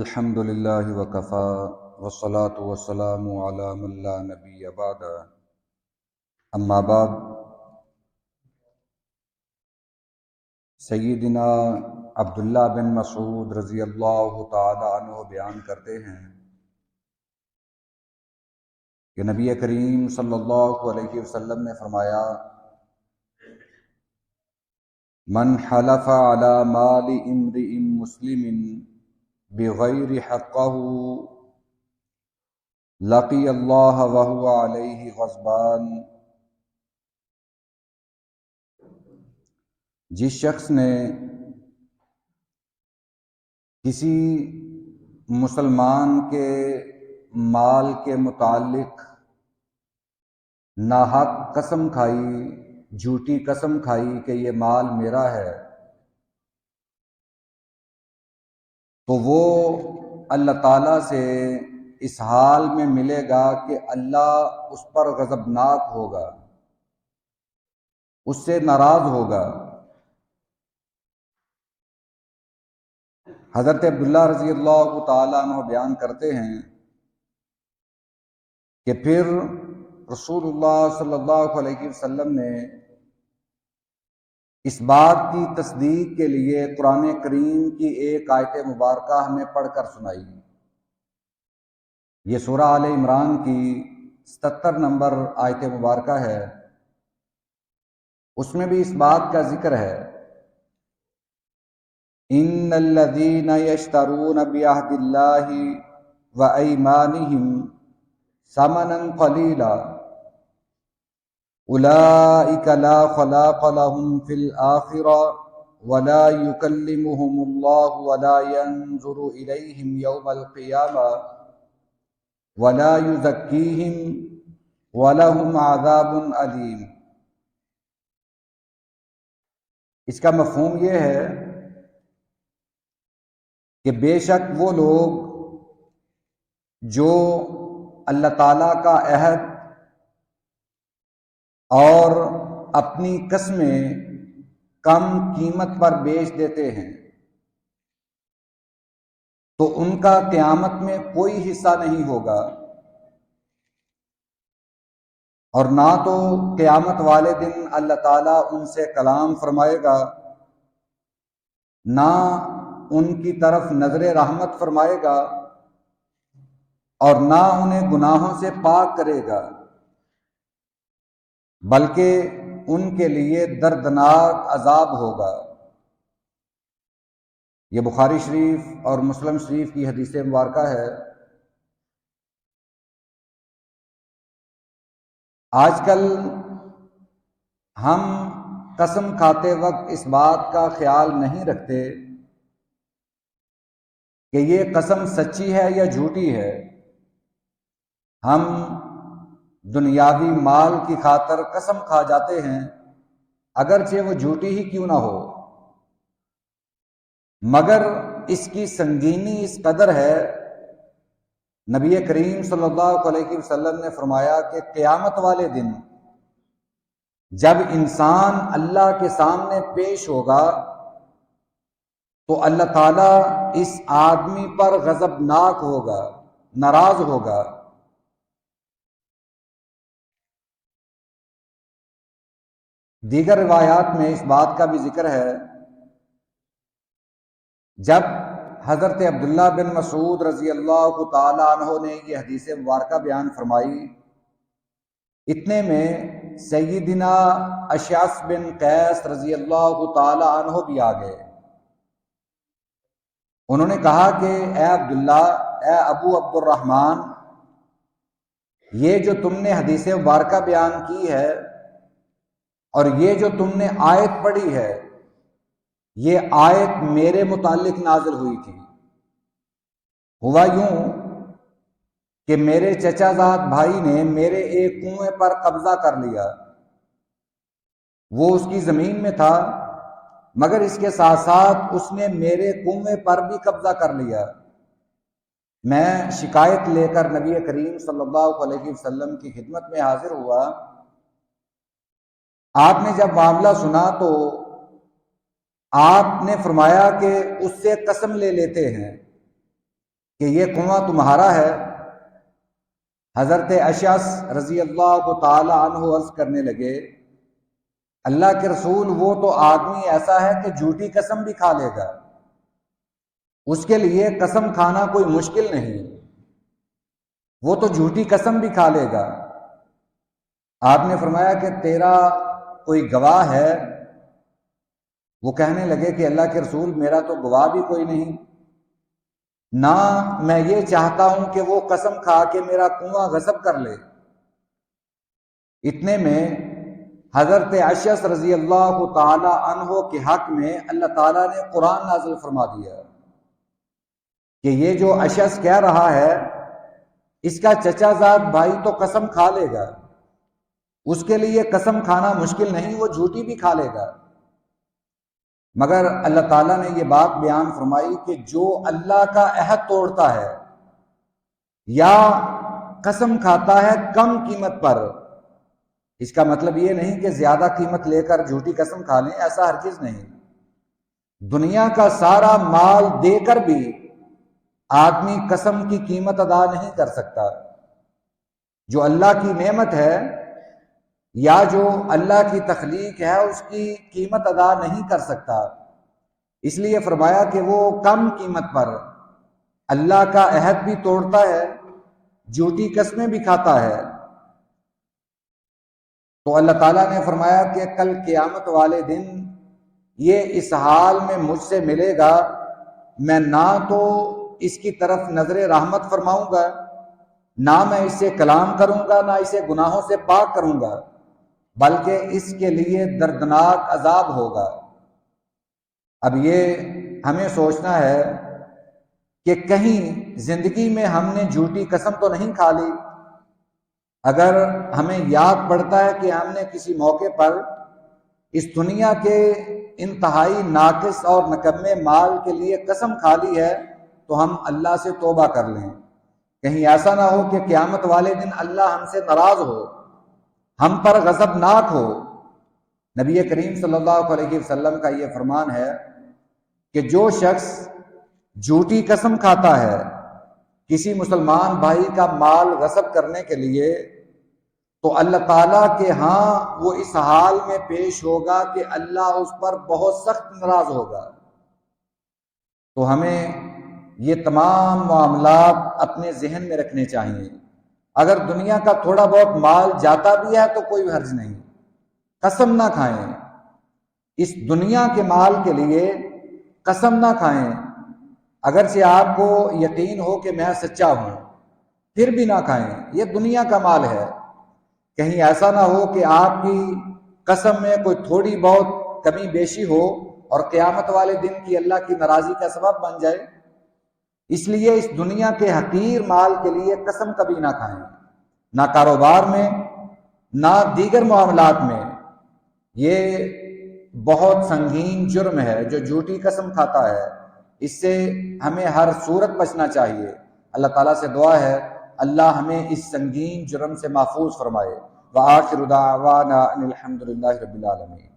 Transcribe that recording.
الحمد للہ وکفا والصلاة والسلام علی من لا نبی بعد اما بعد سیدنا عبداللہ بن مسعود رضی اللہ تعالی عنہ بیان کرتے ہیں کہ نبی کریم صلی اللہ علیہ وسلم نے فرمایا من حلف علی مال امرئ مسلم بغیر حقہ لقی اللہ وہو علیہ غضبان۔ جس شخص نے کسی مسلمان کے مال کے متعلق ناحق قسم کھائی، جھوٹی قسم کھائی کہ یہ مال میرا ہے، تو وہ اللہ تعالیٰ سے اس حال میں ملے گا کہ اللہ اس پر غضبناک ہوگا، اس سے ناراض ہوگا۔ حضرت عبداللہ رضی اللہ تعالیٰ عنہ بیان کرتے ہیں کہ پھر رسول اللہ صلی اللہ علیہ وسلم نے اس بات کی تصدیق کے لیے قرآن کریم کی ایک آیت مبارکہ ہمیں پڑھ کر سنائی۔ یہ سورہ آل عمران کی 77 نمبر آیت مبارکہ ہے۔ اس میں بھی اس بات کا ذکر ہے، ان الذین یشترون بعہد اللہ وایمانہم ثمنا قلیلا اولئک لا خلاق لهم فی الآخرہ ولا یکلمہم اللہ ولا ینظر الیہم یوم القیامہ ولا یزکیہم ولہم عذاب علیم۔ اس کا مفہوم یہ ہے کہ بے شک وہ لوگ جو اللہ تعالیٰ کا عہد اور اپنی قسمیں کم قیمت پر بیچ دیتے ہیں، تو ان کا قیامت میں کوئی حصہ نہیں ہوگا، اور نہ تو قیامت والے دن اللہ تعالیٰ ان سے کلام فرمائے گا، نہ ان کی طرف نظر رحمت فرمائے گا، اور نہ انہیں گناہوں سے پاک کرے گا، بلکہ ان کے لیے دردناک عذاب ہوگا۔ یہ بخاری شریف اور مسلم شریف کی حدیث مبارکہ ہے۔ آج کل ہم قسم کھاتے وقت اس بات کا خیال نہیں رکھتے کہ یہ قسم سچی ہے یا جھوٹی ہے۔ ہم دنیاوی مال کی خاطر قسم کھا جاتے ہیں، اگرچہ وہ جھوٹی ہی کیوں نہ ہو، مگر اس کی سنگینی اس قدر ہے۔ نبی کریم صلی اللہ علیہ وسلم نے فرمایا کہ قیامت والے دن جب انسان اللہ کے سامنے پیش ہوگا تو اللہ تعالیٰ اس آدمی پر غضبناک ہوگا، ناراض ہوگا۔ دیگر روایات میں اس بات کا بھی ذکر ہے، جب حضرت عبداللہ بن مسعود رضی اللہ تعالی عنہ نے یہ حدیث مبارکہ بیان فرمائی، اتنے میں سیدنا اشعث بن قیس رضی اللہ تعالی عنہ بھی آ گئے۔ انہوں نے کہا کہ اے عبداللہ، اے ابو عبد الرحمن، یہ جو تم نے حدیث مبارکہ بیان کی ہے اور یہ جو تم نے آیت پڑھی ہے، یہ آیت میرے متعلق نازل ہوئی تھی۔ ہوا یوں کہ میرے چچا زاد بھائی نے میرے ایک کنویں پر قبضہ کر لیا، وہ اس کی زمین میں تھا، مگر اس کے ساتھ ساتھ اس نے میرے کنویں پر بھی قبضہ کر لیا۔ میں شکایت لے کر نبی کریم صلی اللہ علیہ وسلم کی خدمت میں حاضر ہوا۔ آپ نے جب معاملہ سنا تو آپ نے فرمایا کہ اس سے قسم لے لیتے ہیں، کہ یہ کنواں تمہارا ہے؟ حضرت اشعث رضی اللہ تعالی عنہ عرض کرنے لگے اللہ کے رسول وہ تو آدمی ایسا ہے کہ جھوٹی قسم بھی کھا لے گا، اس کے لیے قسم کھانا کوئی مشکل نہیں، وہ تو جھوٹی قسم بھی کھا لے گا۔ آپ نے فرمایا کہ تیرا کوئی گواہ ہے؟ وہ کہنے لگے کہ اللہ کے رسول میرا تو گواہ بھی کوئی نہیں، نہ میں یہ چاہتا ہوں کہ وہ قسم کھا کے میرا کنواں غصب کر لے۔ اتنے میں حضرت اشعث رضی اللہ تعالی عنہ کے حق میں اللہ تعالیٰ نے قرآن نازل فرما دیا کہ یہ جو اشعث کہہ رہا ہے اس کا چچا زاد بھائی تو قسم کھا لے گا، اس کے لیے قسم کھانا مشکل نہیں، وہ جھوٹی بھی کھا لے گا، مگر اللہ تعالیٰ نے یہ بات بیان فرمائی کہ جو اللہ کا عہد توڑتا ہے یا قسم کھاتا ہے کم قیمت پر، اس کا مطلب یہ نہیں کہ زیادہ قیمت لے کر جھوٹی قسم کھا لیں، ایسا ہرگز نہیں۔ دنیا کا سارا مال دے کر بھی آدمی قسم کی قیمت ادا نہیں کر سکتا۔ جو اللہ کی نعمت ہے یا جو اللہ کی تخلیق ہے اس کی قیمت ادا نہیں کر سکتا، اس لیے فرمایا کہ وہ کم قیمت پر اللہ کا عہد بھی توڑتا ہے، جھوٹی قسمیں بھی کھاتا ہے۔ تو اللہ تعالیٰ نے فرمایا کہ کل قیامت والے دن یہ اس حال میں مجھ سے ملے گا، میں نہ تو اس کی طرف نظر رحمت فرماؤں گا، نہ میں اس سے کلام کروں گا، نہ اسے گناہوں سے پاک کروں گا، بلکہ اس کے لیے دردناک عذاب ہوگا۔ اب یہ ہمیں سوچنا ہے کہ کہیں زندگی میں ہم نے جھوٹی قسم تو نہیں کھا لی۔ اگر ہمیں یاد پڑتا ہے کہ ہم نے کسی موقع پر اس دنیا کے انتہائی ناقص اور نکمے مال کے لیے قسم کھا لی ہے تو ہم اللہ سے توبہ کر لیں، کہیں ایسا نہ ہو کہ قیامت والے دن اللہ ہم سے ناراض ہو، ہم پر غضبناک ہو۔ نبی کریم صلی اللہ علیہ وسلم کا یہ فرمان ہے کہ جو شخص جھوٹی قسم کھاتا ہے کسی مسلمان بھائی کا مال غصب کرنے کے لیے تو اللہ تعالیٰ کے ہاں وہ اس حال میں پیش ہوگا کہ اللہ اس پر بہت سخت ناراض ہوگا۔ تو ہمیں یہ تمام معاملات اپنے ذہن میں رکھنے چاہیے۔ اگر دنیا کا تھوڑا بہت مال جاتا بھی ہے تو کوئی حرج نہیں، قسم نہ کھائیں، اس دنیا کے مال کے لیے قسم نہ کھائیں، اگرچہ آپ کو یقین ہو کہ میں سچا ہوں پھر بھی نہ کھائیں، یہ دنیا کا مال ہے۔ کہیں ایسا نہ ہو کہ آپ کی قسم میں کوئی تھوڑی بہت کمی بیشی ہو اور قیامت والے دن کی اللہ کی ناراضی کا سبب بن جائے۔ اس لیے اس دنیا کے حقیر مال کے لیے قسم کبھی نہ کھائیں، نہ کاروبار میں نہ دیگر معاملات میں۔ یہ بہت سنگین جرم ہے جو جھوٹی قسم کھاتا ہے، اس سے ہمیں ہر صورت بچنا چاہیے۔ اللہ تعالیٰ سے دعا ہے اللہ ہمیں اس سنگین جرم سے محفوظ فرمائے۔ وآخر دعوانا ان الحمد للہ رب العالمین۔